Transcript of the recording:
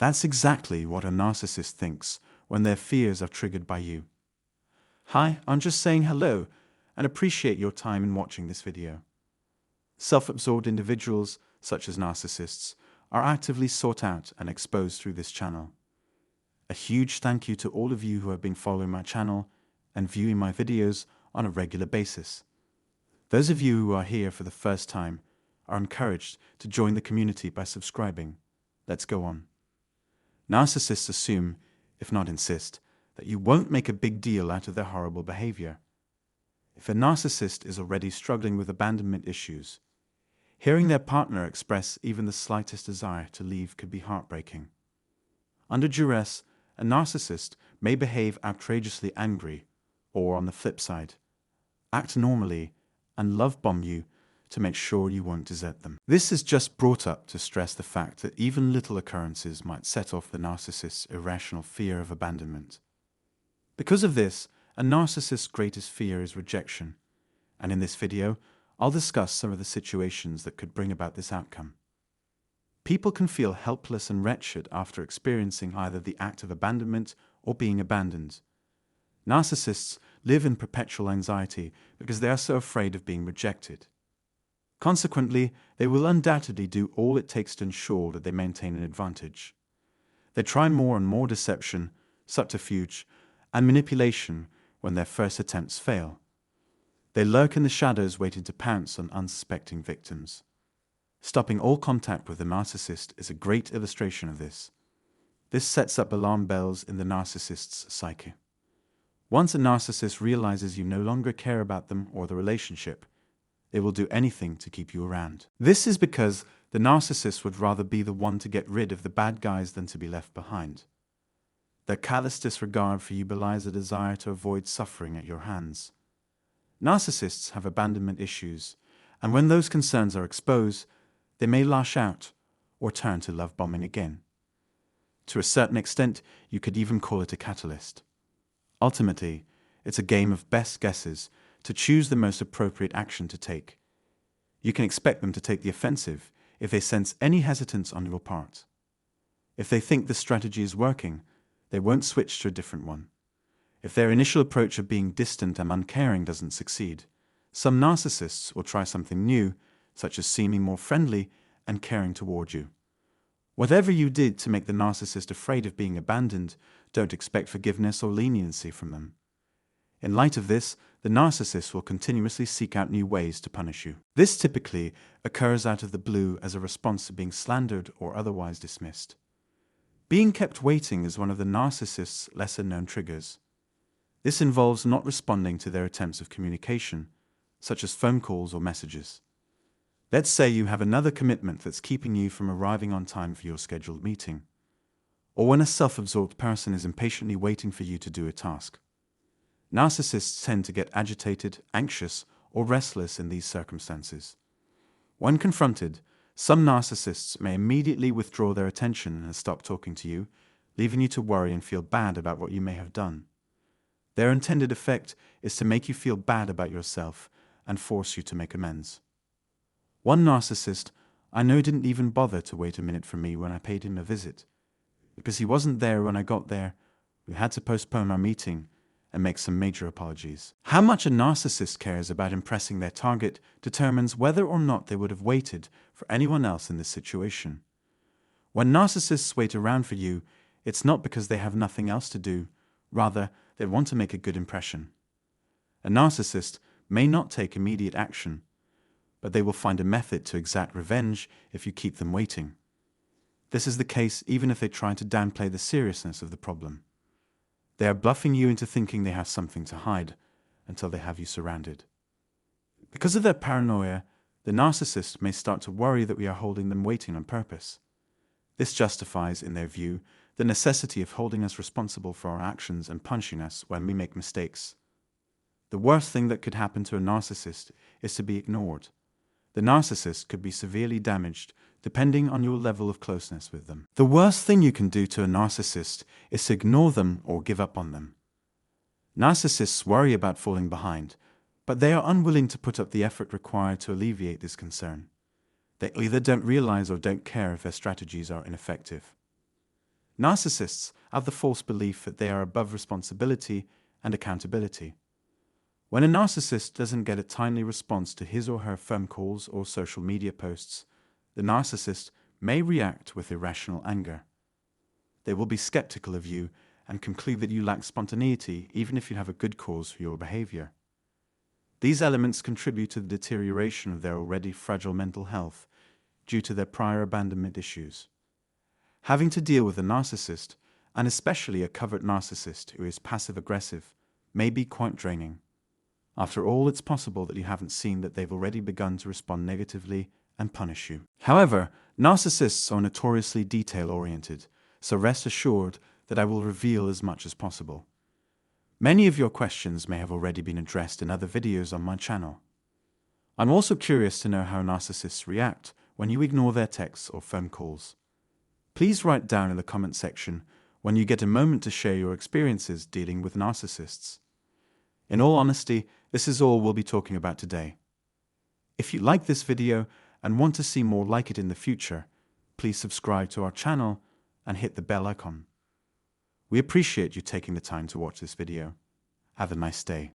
That's exactly what a narcissist thinks when their fears are triggered by you. Hi, I'm just saying hello and appreciate your time in watching this video. Self-absorbed individuals, such as narcissists, are actively sought out and exposed through this channel. A huge thank you to all of you who have been following my channel and viewing my videos on a regular basis. Those of you who are here for the first time are encouraged to join the community by subscribing. Let's go on. Narcissists assume, if not insist, that you won't make a big deal out of their horrible behavior. If a narcissist is already struggling with abandonment issues, hearing their partner express even the slightest desire to leave could be heartbreaking. Under duress, a narcissist may behave outrageously angry, or on the flip side, act normally and love bomb you to make sure you won't desert them. This is just brought up to stress the fact that even little occurrences might set off the narcissist's irrational fear of abandonment. Because of this, a narcissist's greatest fear is rejection, and in this video, I'll discuss some of the situations that could bring about this outcome. People can feel helpless and wretched after experiencing either the act of abandonment or being abandoned. Narcissists live in perpetual anxiety because they are so afraid of being rejected. Consequently, they will undoubtedly do all it takes to ensure that they maintain an advantage. They try more and more deception, subterfuge, and manipulation when their first attempts fail. They lurk in the shadows waiting to pounce on unsuspecting victims. Stopping all contact with the narcissist is a great illustration of this. This sets up alarm bells in the narcissist's psyche. Once a narcissist realizes you no longer care about them or the relationship, they will do anything to keep you around. This is because the narcissist would rather be the one to get rid of the bad guys than to be left behind. Their callous disregard for you belies a desire to avoid suffering at your hands. Narcissists have abandonment issues, and when those concerns are exposed, they may lash out or turn to love bombing again. To a certain extent, you could even call it a catalyst. Ultimately, it's a game of best guesses to choose the most appropriate action to take. You can expect them to take the offensive if they sense any hesitance on your part. If they think the strategy is working, they won't switch to a different one. If their initial approach of being distant and uncaring doesn't succeed, some narcissists will try something new, such as seeming more friendly and caring toward you. Whatever you did to make the narcissist afraid of being abandoned, don't expect forgiveness or leniency from them. In light of this, the narcissist will continuously seek out new ways to punish you. This typically occurs out of the blue as a response to being slandered or otherwise dismissed. Being kept waiting is one of the narcissist's lesser-known triggers. This involves not responding to their attempts of communication, such as phone calls or messages. Let's say you have another commitment that's keeping you from arriving on time for your scheduled meeting, or when a self-absorbed person is impatiently waiting for you to do a task. Narcissists tend to get agitated, anxious, or restless in these circumstances. When confronted, some narcissists may immediately withdraw their attention and stop talking to you, leaving you to worry and feel bad about what you may have done. Their intended effect is to make you feel bad about yourself and force you to make amends. One narcissist I know didn't even bother to wait a minute for me when I paid him a visit. Because he wasn't there when I got there, we had to postpone our meeting and make some major apologies. How much a narcissist cares about impressing their target determines whether or not they would have waited for anyone else in this situation. When narcissists wait around for you, it's not because they have nothing else to do, rather, they want to make a good impression. A narcissist may not take immediate action, but they will find a method to exact revenge if you keep them waiting. This is the case even if they try to downplay the seriousness of the problem. They are bluffing you into thinking they have something to hide until they have you surrounded. Because of their paranoia, the narcissist may start to worry that we are holding them waiting on purpose. This justifies, in their view, the necessity of holding us responsible for our actions and punishing us when we make mistakes. The worst thing that could happen to a narcissist is to be ignored. The narcissist could be severely damaged depending on your level of closeness with them. The worst thing you can do to a narcissist is to ignore them or give up on them. Narcissists worry about falling behind, but they are unwilling to put up the effort required to alleviate this concern. They either don't realize or don't care if their strategies are ineffective. Narcissists have the false belief that they are above responsibility and accountability. When a narcissist doesn't get a timely response to his or her phone calls or social media posts, the narcissist may react with irrational anger. They will be skeptical of you and conclude that you lack spontaneity even if you have a good cause for your behavior. These elements contribute to the deterioration of their already fragile mental health due to their prior abandonment issues. Having to deal with a narcissist, and especially a covert narcissist who is passive-aggressive, may be quite draining. After all, it's possible that you haven't seen that they've already begun to respond negatively and punish you. However, narcissists are notoriously detail-oriented, so rest assured that I will reveal as much as possible. Many of your questions may have already been addressed in other videos on my channel. I'm also curious to know how narcissists react when you ignore their texts or phone calls. Please write down in the comment section when you get a moment to share your experiences dealing with narcissists. In all honesty, this is all we'll be talking about today. If you like this video and want to see more like it in the future, please subscribe to our channel and hit the bell icon. We appreciate you taking the time to watch this video. Have a nice day.